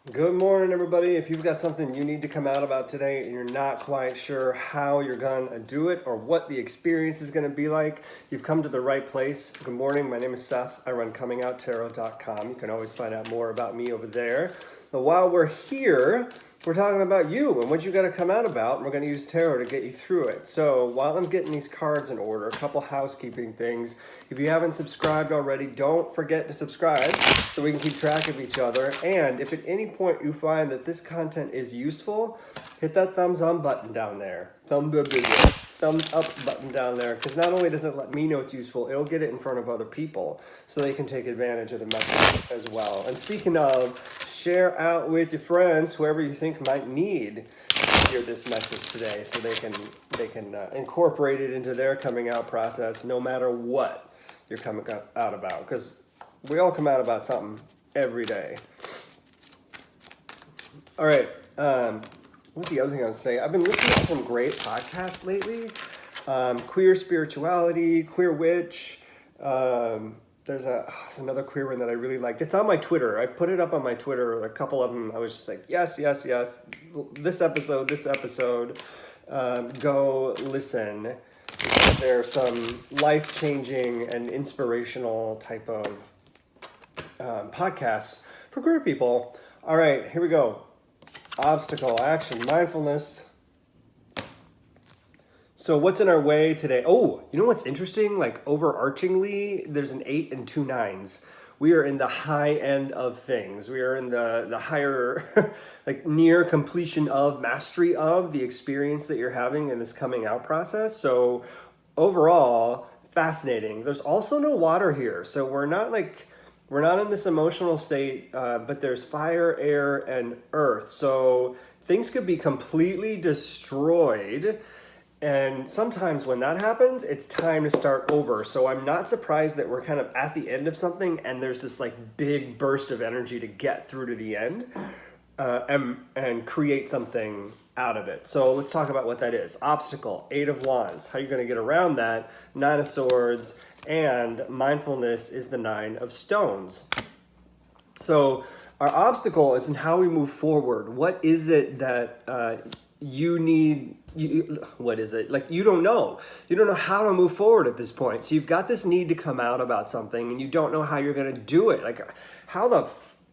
Good morning, everybody. If you've got something you need to come out about today and you're not quite sure how you're going to do it or what the experience is going to be like, you've come to the right place. Good morning. My name is Seth. I run Comingouttarot.com. You can always find out more about me over there. But while we're here, we're talking about you and what you got to come out about, and we're going to use tarot to get you through it. So while I'm getting these cards in order, a couple housekeeping things. If you haven't subscribed already, don't forget to subscribe so we can keep track of each other. And if at any point you find that this content is useful, hit that thumbs up button down there. Thumbs up button down there, because not only does it let me know it's useful, it'll get it in front of other people so they can take advantage of the message as well. And speaking of, share out with your friends, whoever you think might need to hear this message today, so they can incorporate it into their coming out process, no matter what you're coming out about, because we all come out about something every day. All right. What's the other thing I was saying? I've been listening to some great podcasts lately. Queer Spirituality, Queer Witch. There's another queer one that I really liked. It's on my Twitter. I put it up on my Twitter. A couple of them, I was just like, yes. This episode. Go listen. There's some life-changing and inspirational type of podcasts for queer people. All right, here we go. Obstacle, action, mindfulness. So what's in our way today? Oh, you know what's interesting? Like overarchingly, there's an 8 and 2 9s. We are in the high end of things. We are in the higher, like near completion of, mastery of the experience that you're having in this coming out process. So overall, fascinating. There's also no water here. So we're not in this emotional state, but there's fire, air, and earth. So things could be completely destroyed. And sometimes when that happens, it's time to start over. So I'm not surprised that we're kind of at the end of something and there's this like big burst of energy to get through to the end and create something out of it. So let's talk about what that is. Obstacle, 8 of Wands. How are you going to get around that? 9 of Swords. And mindfulness is the 9 of Stones. So our obstacle is in how we move forward. What is it that you need? What is it? Like, you don't know. You don't know how to move forward at this point. So you've got this need to come out about something and you don't know how you're going to do it. Like, how the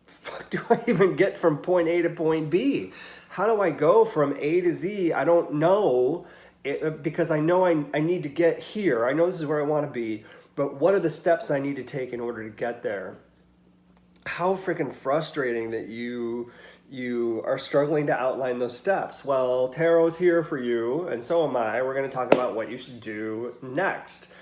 fuck do I even get from point A to point B? How do I go from A to Z? I don't know because I know I need to get here. I know this is where I want to be, but what are the steps I need to take in order to get there? How freaking frustrating that you are struggling to outline those steps. Well, tarot's here for you, and so am I. We're going to talk about what you should do next.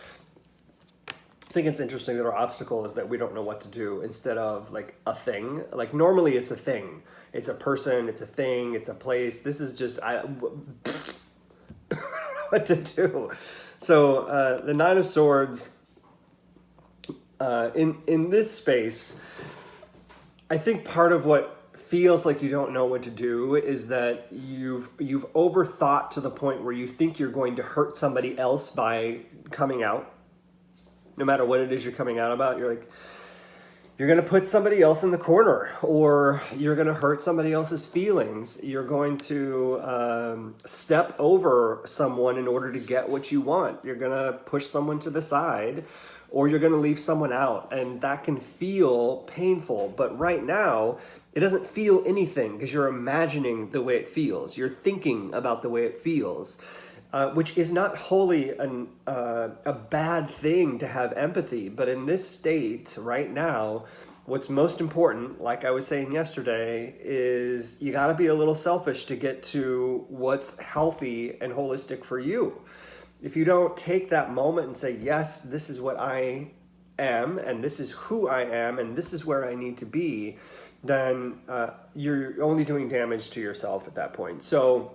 I think it's interesting that our obstacle is that we don't know what to do instead of like a thing. Like normally it's a thing. It's a person, it's a thing, it's a place. This is just, I don't know what to do. So the 9 of Swords, in this space, I think part of what feels like you don't know what to do is that you've overthought to the point where you think you're going to hurt somebody else by coming out. No matter what it is you're coming out about, you're like, you're going to put somebody else in the corner, or you're going to hurt somebody else's feelings. You're going to step over someone in order to get what you want. You're going to push someone to the side, or you're going to leave someone out. And that can feel painful. But right now, it doesn't feel anything because you're imagining the way it feels. You're thinking about the way it feels, which is not wholly a bad thing to have empathy. But in this state right now, what's most important, like I was saying yesterday, is you got to be a little selfish to get to what's healthy and holistic for you. If you don't take that moment and say, yes, this is what I am, and this is who I am, and this is where I need to be, then you're only doing damage to yourself at that point. So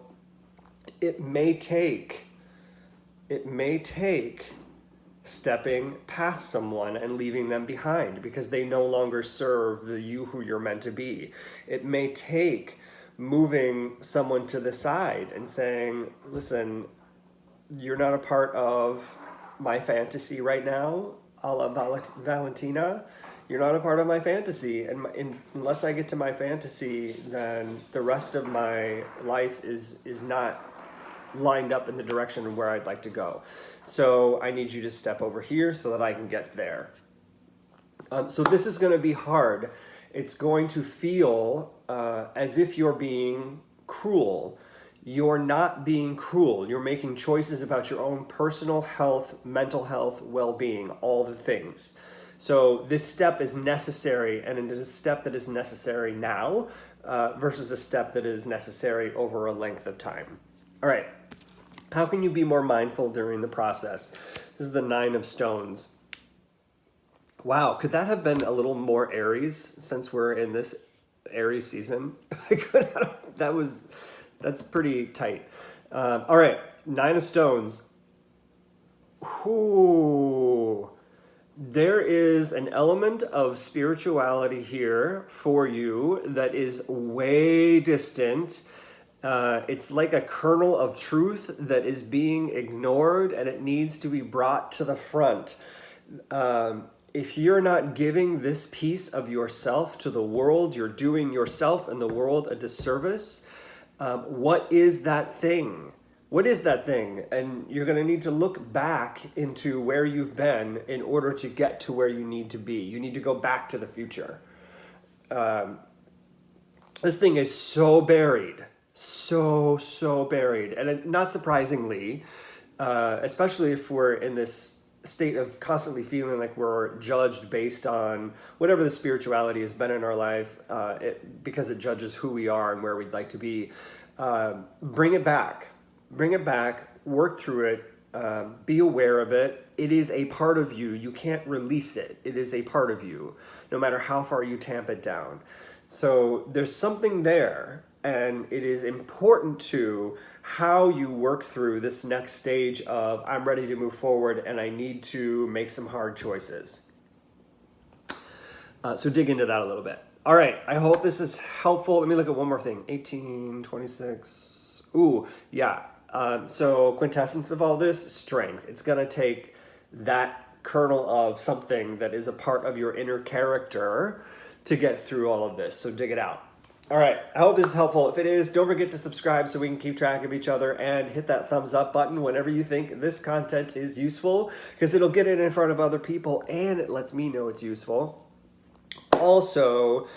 it may take stepping past someone and leaving them behind because they no longer serve the you who you're meant to be. It may take moving someone to the side and saying, listen, you're not a part of my fantasy right now, a la Valentina. You're not a part of my fantasy, and unless I get to my fantasy, then the rest of my life is not lined up in the direction where I'd like to go. So I need you to step over here so that I can get there. So this is going to be hard. It's going to feel as if you're being cruel. You're not being cruel. You're making choices about your own personal health, mental health, well-being, all the things. So this step is necessary, and it is a step that is necessary now versus a step that is necessary over a length of time. All right. How can you be more mindful during the process? This is the 9 of Stones. Wow, could that have been a little more Aries since we're in this Aries season? That's pretty tight. All right, 9 of Stones. Ooh, there is an element of spirituality here for you that is way distant. It's like a kernel of truth that is being ignored, and it needs to be brought to the front. If you're not giving this piece of yourself to the world, you're doing yourself and the world a disservice. What is that thing? What is that thing? And you're going to need to look back into where you've been in order to get to where you need to be. You need to go back to the future. This thing is so buried. So buried. And not surprisingly, especially if we're in this state of constantly feeling like we're judged based on whatever the spirituality has been in our life, because it judges who we are and where we'd like to be. Bring it back, work through it, be aware of it. It is a part of you. You can't release it. It is a part of you, no matter how far you tamp it down. So there's something there. And it is important to how you work through this next stage of I'm ready to move forward and I need to make some hard choices. So dig into that a little bit. All right, I hope this is helpful. Let me look at one more thing. 18, 26. Ooh, yeah. So quintessence of all this, strength. It's going to take that kernel of something that is a part of your inner character to get through all of this. So dig it out. All right, I hope this is helpful. If it is, don't forget to subscribe so we can keep track of each other, and hit that thumbs up button whenever you think this content is useful, because it'll get it in front of other people and it lets me know it's useful. Also,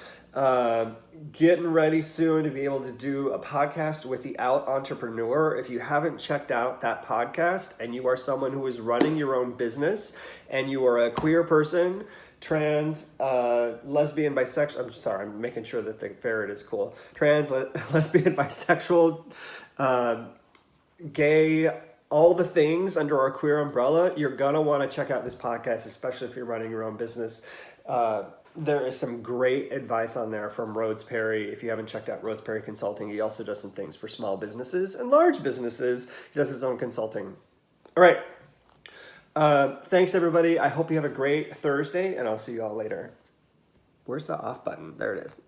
getting ready soon to be able to do a podcast with the Out Entrepreneur. If you haven't checked out that podcast and you are someone who is running your own business and you are a queer person, trans, lesbian, bisexual, I'm sorry, I'm making sure that the ferret is cool. Trans, lesbian, bisexual, gay, all the things under our queer umbrella, you're gonna wanna check out this podcast, especially if you're running your own business. There is some great advice on there from Rhodes Perry. If you haven't checked out Rhodes Perry Consulting, he also does some things for small businesses and large businesses. He does his own consulting. All right. Thanks, everybody. I hope you have a great Thursday, and I'll see you all later. Where's the off button? There it is.